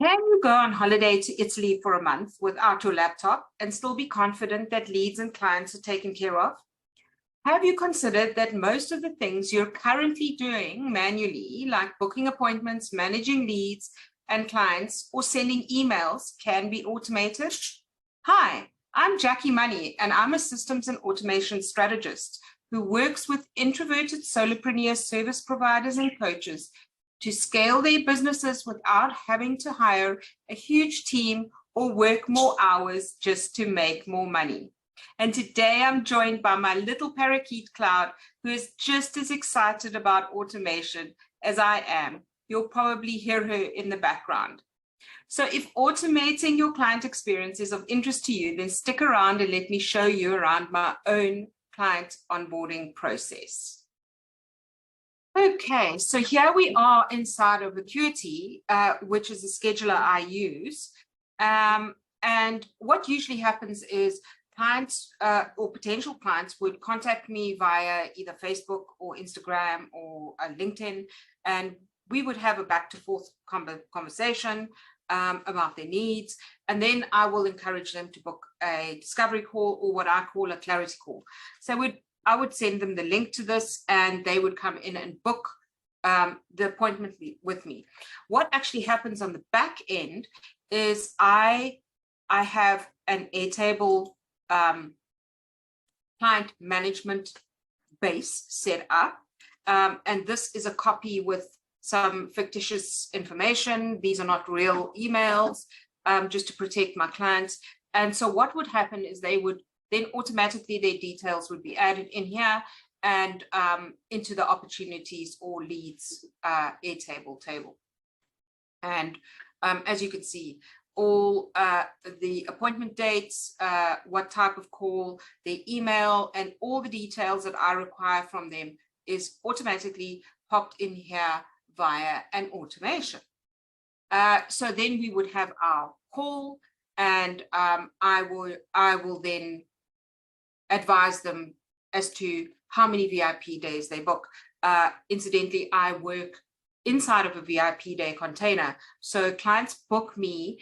Can you go on holiday to Italy for a month without your laptop and still be confident that leads and clients are taken care of? Have you considered that most of the things you're currently doing manually, like booking appointments, managing leads and clients, or sending emails, can be automated? Hi, I'm Jacqui Money, and I'm a systems and automation strategist who works with introverted solopreneur service providers and coaches to scale their businesses without having to hire a huge team or work more hours just to make more money. And today I'm joined by my little parakeet Cloud, who is just as excited about automation as I am. You'll probably hear her in the background. So if automating your client experience is of interest to you, then stick around and let me show you around my own client onboarding process. Okay, so here we are inside of Acuity, which is a scheduler I use. And what usually happens is clients or potential clients would contact me via either Facebook or Instagram or LinkedIn, and we would have a back to forth conversation about their needs. And then I will encourage them to book a discovery call or what I call a clarity call. So I would send them the link to this and they would come in and book the appointment with me. What actually happens on the back end is I have an Airtable client management base set up. And this is a copy with some fictitious information. These are not real emails, just to protect my clients. And so what would happen is they would then automatically their details would be added in here and into the opportunities or leads Airtable table. And as you can see, all the appointment dates, what type of call, their email, and all the details that I require from them is automatically popped in here via an automation. So then we would have our call, and I will then advise them as to how many VIP days they book. Incidentally, I work inside of a VIP day container. So clients book me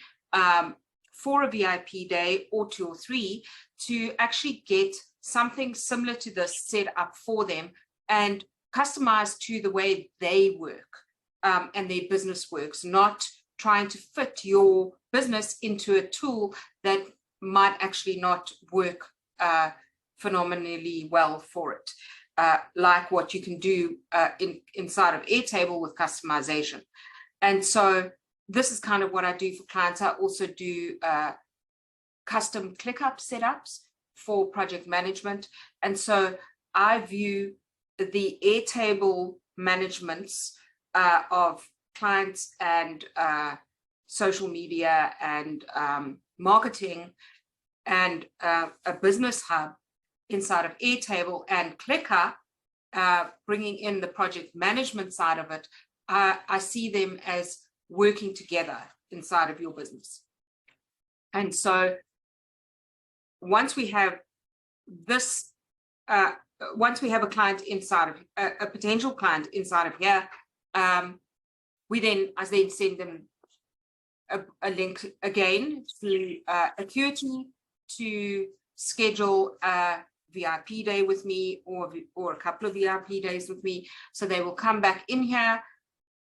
for a VIP day or 2 or 3 to actually get something similar to this set up for them and customized to the way they work and their business works, not trying to fit your business into a tool that might actually not work phenomenally well for it, like what you can do inside of Airtable with customization. And so this is kind of what I do for clients. I also do custom ClickUp setups for project management. And so I view the Airtable managements of clients and social media and marketing and a business hub inside of Airtable and ClickUp, bringing in the project management side of it. I see them as working together inside of your business. And so once we have this, once we have a client inside of a potential client inside of here, I then send them a link again to Acuity to schedule a VIP day with me or a couple of VIP days with me. So they will come back in here.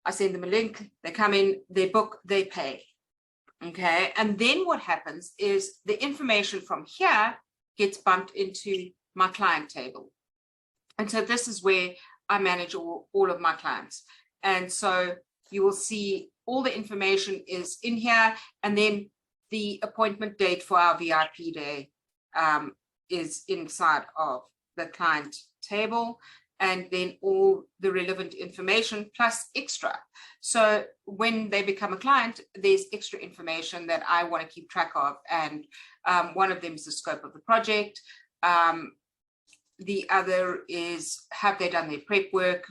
I send them a link, they come in, they book, they pay. Okay, and then what happens is the information from here gets bumped into my client table. And so this is where I manage all of my clients. And so you will see all the information is in here, and then the appointment date for our VIP day is inside of the client table, and then all the relevant information plus extra. So when they become a client, there's extra information that I want to keep track of. And one of them is the scope of the project. The other is, have they done their prep work?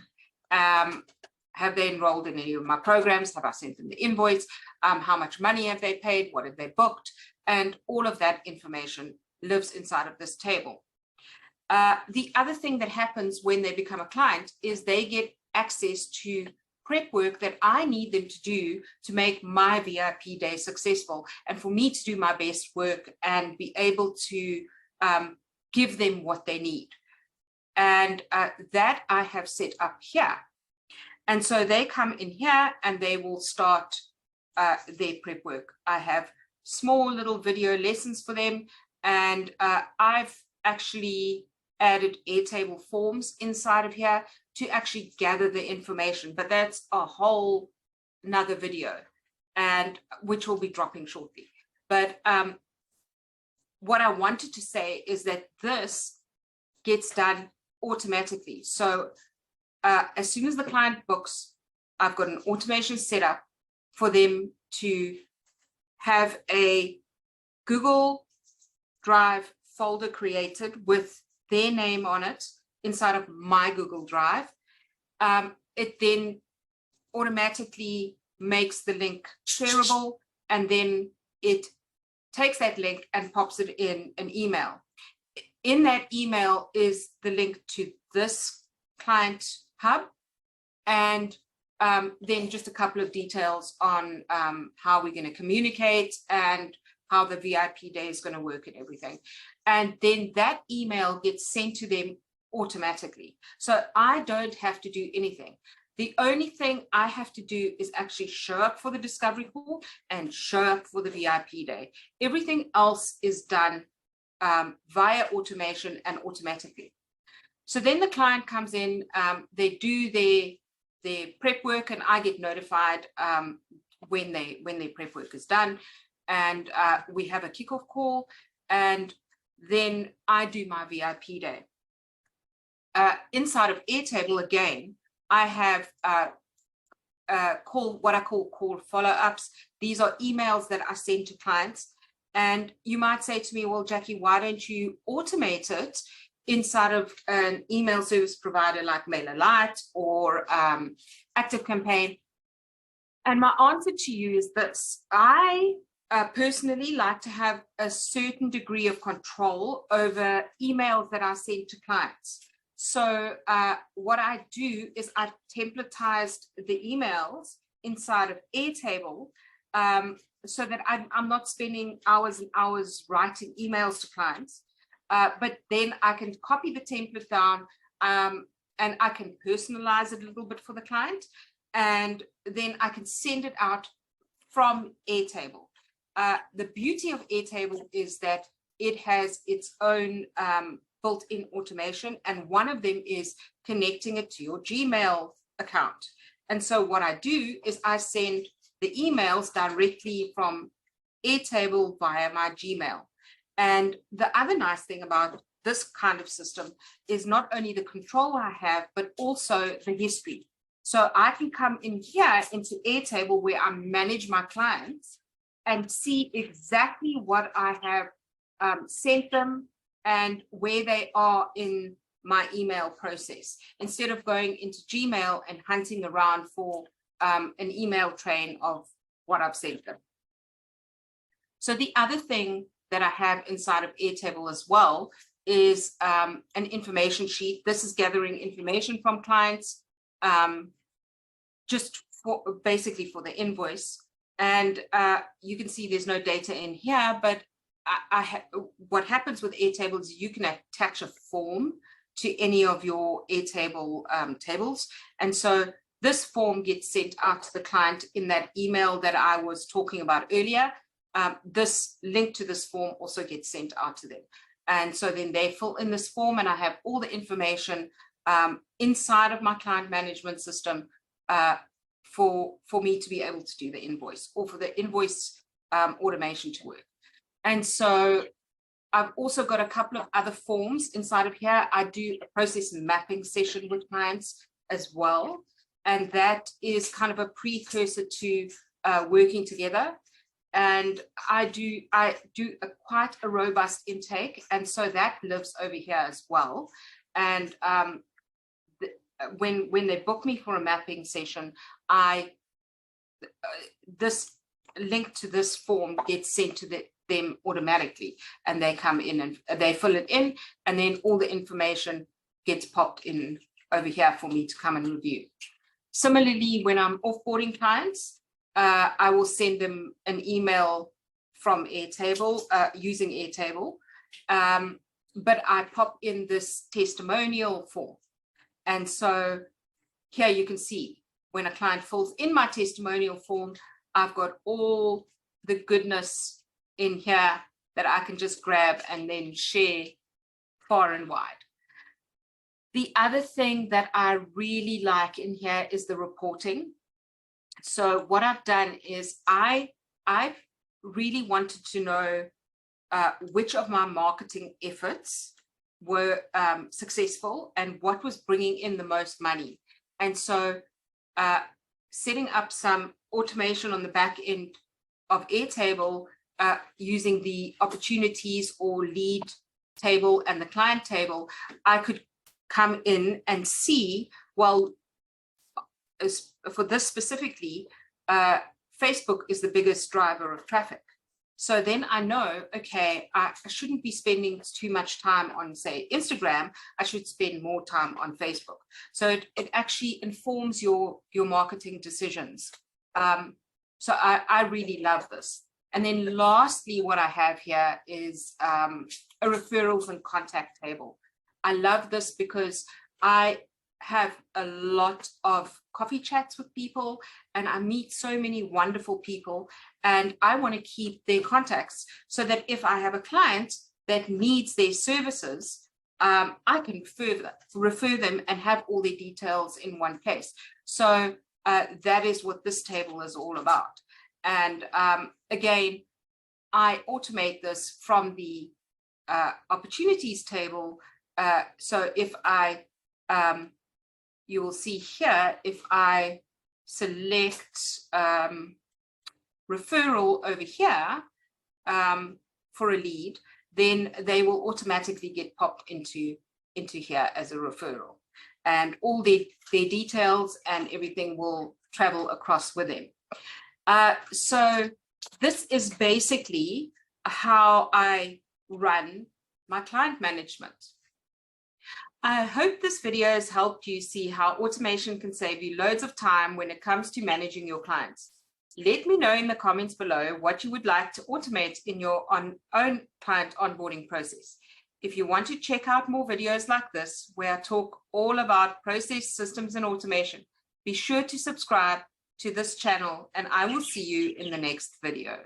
Have they enrolled in any of my programs? Have I sent them the invoice? How much money have they paid? What have they booked? And all of that information lives inside of this table. The other thing that happens when they become a client is they get access to prep work that I need them to do to make my VIP day successful, and for me to do my best work and be able to give them what they need. And that I have set up here. And so they come in here and they will start their prep work. I have small little video lessons for them, and I've actually added Airtable forms inside of here to actually gather the information, but that's a whole another video, and which will be dropping shortly. But what I wanted to say is that this gets done automatically. So as soon as the client books, I've got an automation set up for them to have a Google Drive folder created with their name on it inside of my Google Drive. It then automatically makes the link shareable, and then it takes that link and pops it in an email. In that email is the link to this client hub, and then just a couple of details on how we're going to communicate and how the VIP day is going to work and everything. And then that email gets sent to them automatically. So I don't have to do anything. The only thing I have to do is actually show up for the discovery call and show up for the VIP day. Everything else is done via automation and automatically. So then the client comes in, they do their prep work, and I get notified when their prep work is done, and we have a kickoff call, and then I do my VIP day. Inside of Airtable, again, I have what I call follow-ups. These are emails that I send to clients. And you might say to me, well, Jacqui, why don't you automate it inside of an email service provider like MailerLite or ActiveCampaign? And my answer to you is this. I personally like to have a certain degree of control over emails that I send to clients. So what I do is I've templatized the emails inside of Airtable so that I'm not spending hours and hours writing emails to clients, but then I can copy the template down and I can personalize it a little bit for the client, and then I can send it out from Airtable. The beauty of Airtable is that it has its own built-in automation, and one of them is connecting it to your Gmail account. And so what I do is I send the emails directly from Airtable via my Gmail. And the other nice thing about this kind of system is not only the control I have, but also the history. So I can come in here into Airtable where I manage my clients and see exactly what I have sent them and where they are in my email process, instead of going into Gmail and hunting around for an email train of what I've sent them. So the other thing that I have inside of Airtable as well is an information sheet. This is gathering information from clients, just for basically for the invoice. And you can see there's no data in here, but what happens with Airtable is you can attach a form to any of your Airtable tables. And so this form gets sent out to the client in that email that I was talking about earlier. This link to this form also gets sent out to them. And so then they fill in this form, and I have all the information inside of my client management system for me to be able to do the invoice, or for the invoice automation to work. And so I've also got a couple of other forms inside of here. I do a process mapping session with clients as well. And that is kind of a precursor to working together. And I do quite a robust intake. And so that lives over here as well. And when they book me for a mapping session, this link to this form gets sent to them automatically, and they come in and they fill it in, and then all the information gets popped in over here for me to come and review. Similarly, when I'm offboarding clients, I will send them an email from Airtable, using Airtable, but I pop in this testimonial form. And so here you can see when a client fills in my testimonial form, I've got all the goodness in here that I can just grab and then share far and wide. The other thing that I really like in here is the reporting. So what I've done is I've really wanted to know which of my marketing efforts were successful and what was bringing in the most money. And so setting up some automation on the back end of Airtable using the opportunities or lead table and the client table, I could come in and see, well, for this specifically, Facebook is the biggest driver of traffic. So then I know, okay, I shouldn't be spending too much time on, say, Instagram. I should spend more time on Facebook. So it actually informs your marketing decisions. So I really love this. And then lastly, what I have here is a referrals and contact table. I love this because I have a lot of coffee chats with people and I meet so many wonderful people, and I want to keep their contacts so that if I have a client that needs their services, I can refer them and have all their details in one place. So that is what this table is all about. And again, I automate this from the opportunities table. So if I, you will see here, if I select referral over here for a lead, then they will automatically get popped into here as a referral. And all their details and everything will travel across with them. So this is basically how I run my client management. I hope this video has helped you see how automation can save you loads of time when it comes to managing your clients. Let me know in the comments below what you would like to automate in your own client onboarding process. If you want to check out more videos like this, where I talk all about process, systems, and automation, be sure to subscribe to this channel, and I will see you in the next video.